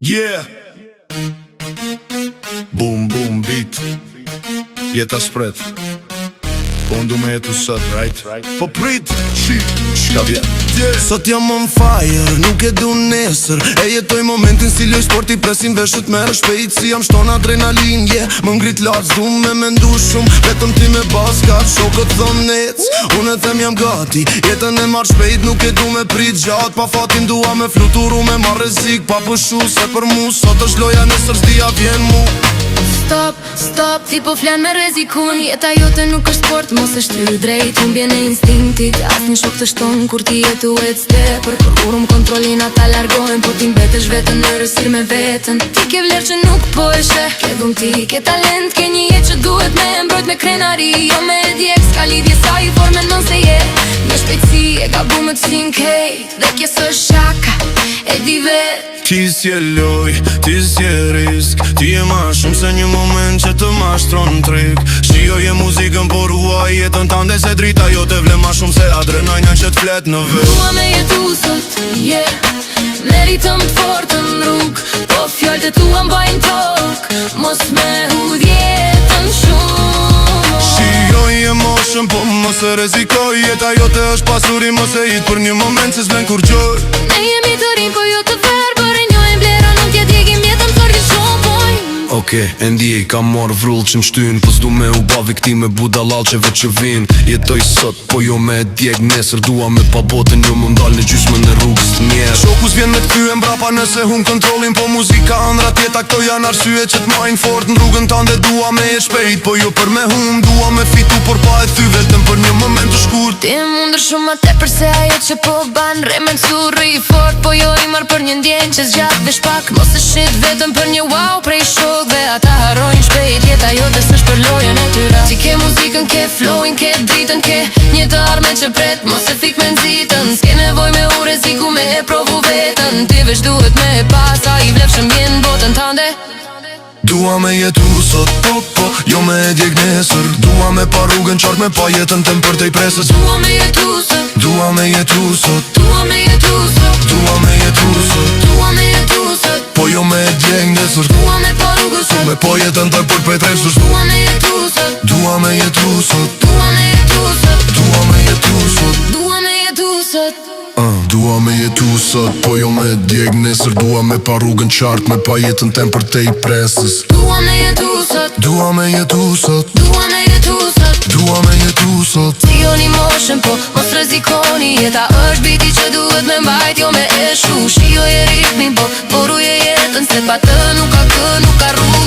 Yeah. Boom boom beat. Jeta spret. Po ndu me jetu sot, right? Po prit, shka vjen. Sot jam on fire, nuk e du nesër. E jetoj momentin si loj sporti, presin veshët merë shpejt. Si jam shton adrenalin, yeah. Më ngrit lartë, s'du me mendu shumë. Vetëm ti me baskat, shokët thon nec. Unë e them jam gati, jetën e marrë shpejt. Nuk e du me prit gjatë, pa fatin dua me fluturu. Me marrë rezik, pa pëshu se për mu. Sot është loja nesër s'dia vjen mu. Stop, stop, ti po flan me rezikun. Jeta jote nuk është sport, mos e shtyr drejt. Unë bjen e instinktit, as një shok të shton. Kur ti jetu e t'stepër, kur më kontrolin ata largohen. Po ti mbetesh vetën në rësir me vetën. Ti ke vlerë që nuk po e sheh. Ke dhun ti, ke talent, ke një jetë që duhet me mbrojt me krenari. Jo me djek, s'ka lidhje sa i forme non se je. Në shpejtësi e gabumet sin kejt. Dhe kjo së shaka, e di vet. Ti s'je loj, ti s'je risk. Ti e ma shumë se një moment që të ma shtron trik. Shioj e muzikën por huaj jetën tande se drita jo te vle ma shumë se adrenalina që t'flet në vet. Dua me jetu sot, yeah. Meritëm t'fortën rrug, po fjallët e tua mbajnë tok. Mos me hudh jetën shumë. Shioj emotion po mos e rezikoj. Jeta jote është pasuri mos e hit për një moment se s'vlen kur gjoj. Ne jemi të rinj po jo të verë. Bërë njojnë blera nuk tja djegim jetëm sërgjë shumë pojnë. Oke, e ndjej, kam marrë vrull që m'shtyn. Po s'du me u ba viktime budallalqeve që vin. Jetoj sot, po jo me djeg nesër. Dua me pa botën, jo më ndal në gjysmë në rrugës të njerë. Shokus vjen me t'kthyen brapa nëse hum kontrolin. Po muzika andrat jeta këto janë arsye që t'majnë fort. Në rrugën tande dua me e shpejt, po jo për me hum. Dua me fitu, por pa e thy vetëm për një moment të shkurt. Ti e mundër shumë atë përse ajo që po ban. Remen surri fort, po jo i marr për një ndjenjë që zgjat dhe shpak. Mos e shit vetëm për një wow prej shokve. Ata harrojnë shpejt, jeta jote s'është për lojën e tyra. Ti ke muzikën, ke flowin, ke dritën, ke një të arme që pret. Mos e fik me nxitën, s'ke nevoj me u reziku me e provu vetën. Ti veç duhet me e pas, a i vlefshëm jenë botën tande. Dua me jetu sot, po, po, jo me e djeg nesër. Dua me pa rrugën qark me pa jetën tem për te i presës. Dua me jetu sot, dua me jetu sot, dua me jetu sot, dua me jetu sot, dua me jetu sot, po jo me e djeg nesër. dua me pa rrugën sot, Me pa jetën tem për pe tresës. dua me jetu sot, Dua me jetu sot, dua me jetu sot, dua me jetu sot. dua me jetu sot. Dua me jetu sot, po jo me djeg nesër. Dua me pa rrugën qartë, me pa jetën tem për te i presës. Dua me jetu sot, Dua me jetu sot, dua me jetu sot. dua me jetu sot. Si joni moshën po, mos rezikoni. Jeta është biti që duhet me mbajt, jo me e shu. Shijoj e ritmin po, poruje jetën se pa të nuk ka kë, nuk ka rrugë.